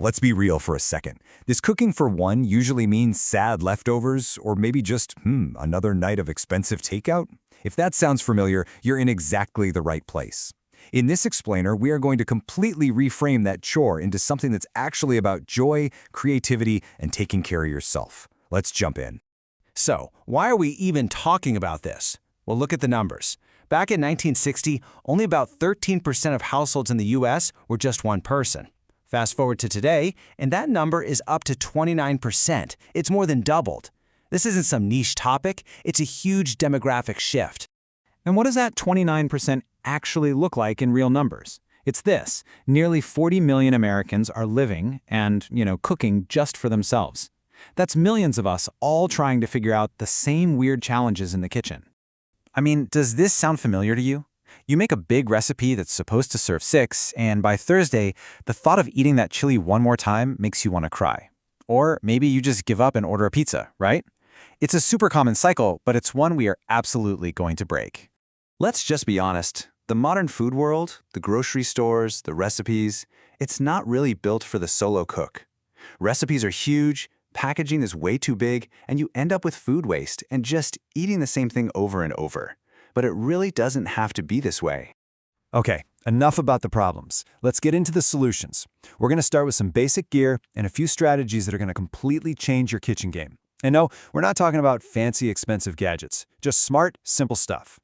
Let's be real for a second. This cooking for one usually means sad leftovers or maybe just, another night of expensive takeout? If that sounds familiar, you're in exactly the right place. In this explainer, we are going to completely reframe that chore into something that's actually about joy, creativity, and taking care of yourself. Let's jump in. So, why are we even talking about this? Well, look at the numbers. Back in 1960, only about 13% of households in the US were just one person. Fast forward to today, and that number is up to 29%. It's more than doubled. This isn't some niche topic, it's a huge demographic shift. And what does that 29% actually look like in real numbers? It's this: nearly 40 million Americans are living and, cooking just for themselves. That's millions of us all trying to figure out the same weird challenges in the kitchen. I mean, does this sound familiar to you? You make a big recipe that's supposed to serve 6, and by Thursday, the thought of eating that chili one more time makes you want to cry. Or maybe you just give up and order a pizza, right? It's a super common cycle, but it's one we are absolutely going to break. Let's just be honest. The modern food world, the grocery stores, the recipes, it's not really built for the solo cook. Recipes are huge, packaging is way too big, and you end up with food waste and just eating the same thing over and over. But it really doesn't have to be this way. Okay, enough about the problems. Let's get into the solutions. We're going to start with some basic gear and a few strategies that are going to completely change your kitchen game. And no, we're not talking about fancy, expensive gadgets. Just smart, simple stuff.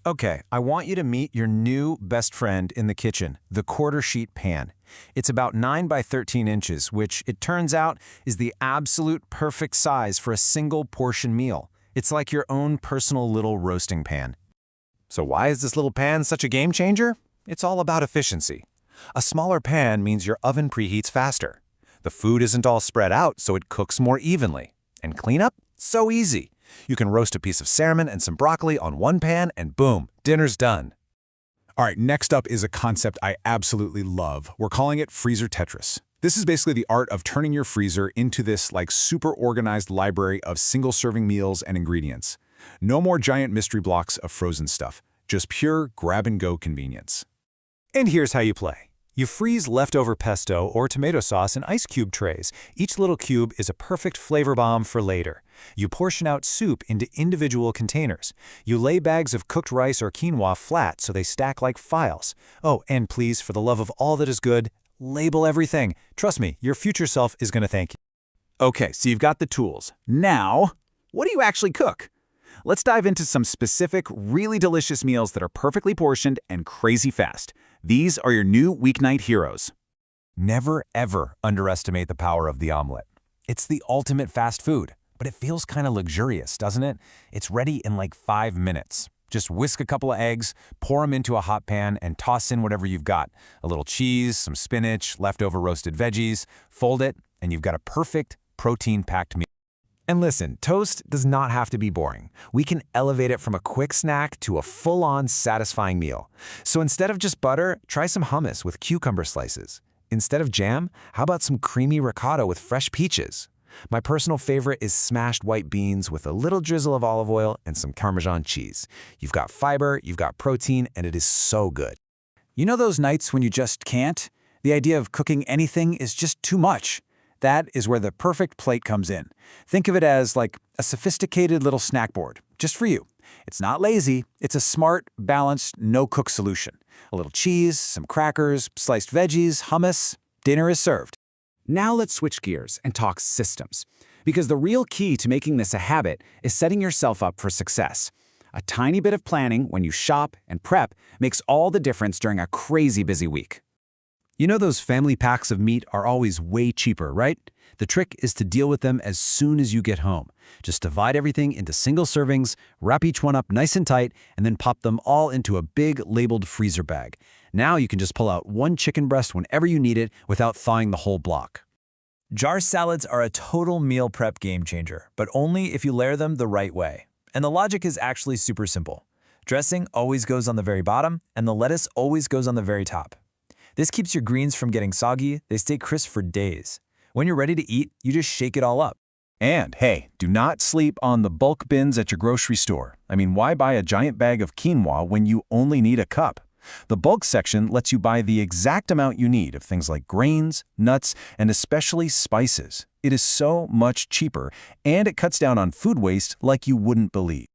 Okay, I want you to meet your new best friend in the kitchen, the quarter sheet pan. It's about 9 by 13 inches, which, it turns out, is the absolute perfect size for a single portion meal. It's like your own personal little roasting pan. So why is this little pan such a game changer? It's all about efficiency. A smaller pan means your oven preheats faster. The food isn't all spread out, so it cooks more evenly. And cleanup? So easy. You can roast a piece of salmon and some broccoli on one pan, and boom, dinner's done. All right, next up is a concept I absolutely love. We're calling it freezer tetris. This is basically the art of turning your freezer into this super organized library of single-serving meals and ingredients. No more giant mystery blocks of frozen stuff, just pure grab-and-go convenience. And here's how you play. You freeze leftover pesto or tomato sauce in ice cube trays. Each little cube is a perfect flavor bomb for later. You portion out soup into individual containers. You lay bags of cooked rice or quinoa flat so they stack like files. Oh, and please, for the love of all that is good, label everything. Trust me, your future self is going to thank you. Okay, so you've got the tools. Now, what do you actually cook? Let's dive into some specific, really delicious meals that are perfectly portioned and crazy fast. These are your new weeknight heroes. Never, ever underestimate the power of the omelet. It's the ultimate fast food, but it feels kind of luxurious, doesn't it? It's ready in like 5 minutes. Just whisk a couple of eggs, pour them into a hot pan, and toss in whatever you've got. A little cheese, some spinach, leftover roasted veggies. Fold it, and you've got a perfect, protein-packed meal. And listen, toast does not have to be boring. We can elevate it from a quick snack to a full-on satisfying meal. So instead of just butter, try some hummus with cucumber slices. Instead of jam, how about some creamy ricotta with fresh peaches? My personal favorite is smashed white beans with a little drizzle of olive oil and some Parmesan cheese. You've got fiber, you've got protein, and it is so good. You know those nights when you just can't? The idea of cooking anything is just too much. That is where the perfect plate comes in. Think of it as like a sophisticated little snack board, just for you. It's not lazy, it's a smart, balanced, no-cook solution. A little cheese, some crackers, sliced veggies, hummus, dinner is served. Now let's switch gears and talk systems. Because the real key to making this a habit is setting yourself up for success. A tiny bit of planning when you shop and prep makes all the difference during a crazy busy week. You know those family packs of meat are always way cheaper, right? The trick is to deal with them as soon as you get home. Just divide everything into single servings, wrap each one up nice and tight, and then pop them all into a big labeled freezer bag. Now you can just pull out one chicken breast whenever you need it without thawing the whole block. Jar salads are a total meal prep game changer, but only if you layer them the right way. And the logic is actually super simple. Dressing always goes on the very bottom, and the lettuce always goes on the very top. This keeps your greens from getting soggy, they stay crisp for days. When you're ready to eat, you just shake it all up. And hey, do not sleep on the bulk bins at your grocery store. I mean, why buy a giant bag of quinoa when you only need a cup? The bulk section lets you buy the exact amount you need of things like grains, nuts, and especially spices. It is so much cheaper, and it cuts down on food waste like you wouldn't believe.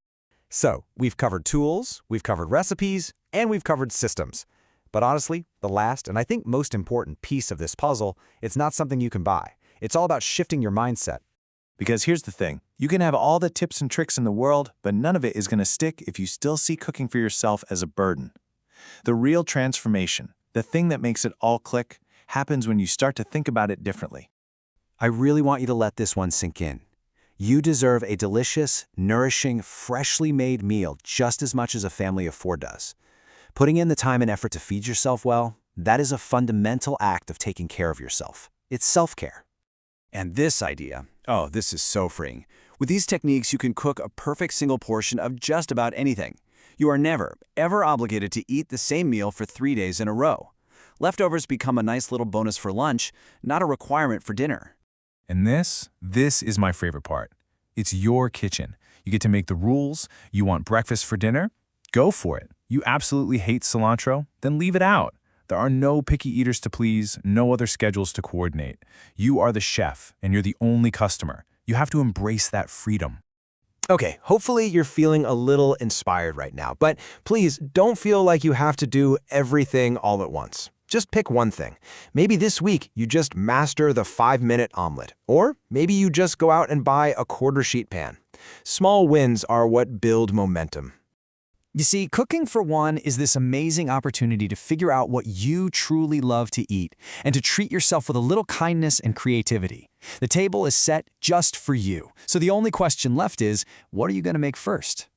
So, we've covered tools, we've covered recipes, and we've covered systems. But honestly, the last, and I think most important piece of this puzzle, it's not something you can buy. It's all about shifting your mindset. Because here's the thing, you can have all the tips and tricks in the world, but none of it is going to stick if you still see cooking for yourself as a burden. The real transformation, the thing that makes it all click, happens when you start to think about it differently. I really want you to let this one sink in. You deserve a delicious, nourishing, freshly made meal just as much as a family of 4 does. Putting in the time and effort to feed yourself well, that is a fundamental act of taking care of yourself. It's self-care. And this idea, oh, this is so freeing. With these techniques, you can cook a perfect single portion of just about anything. You are never, ever obligated to eat the same meal for 3 days in a row. Leftovers become a nice little bonus for lunch, not a requirement for dinner. And this is my favorite part. It's your kitchen. You get to make the rules. You want breakfast for dinner? Go for it. You absolutely hate cilantro? Then leave it out. There are no picky eaters to please, no other schedules to coordinate. You are the chef, and you're the only customer. You have to embrace that freedom. Okay, hopefully you're feeling a little inspired right now, but please don't feel like you have to do everything all at once. Just pick one thing. Maybe this week you just master the 5-minute omelet, or maybe you just go out and buy a quarter-sheet pan. Small wins are what build momentum. You see, cooking for one is this amazing opportunity to figure out what you truly love to eat and to treat yourself with a little kindness and creativity. The table is set just for you, so the only question left is, what are you going to make first?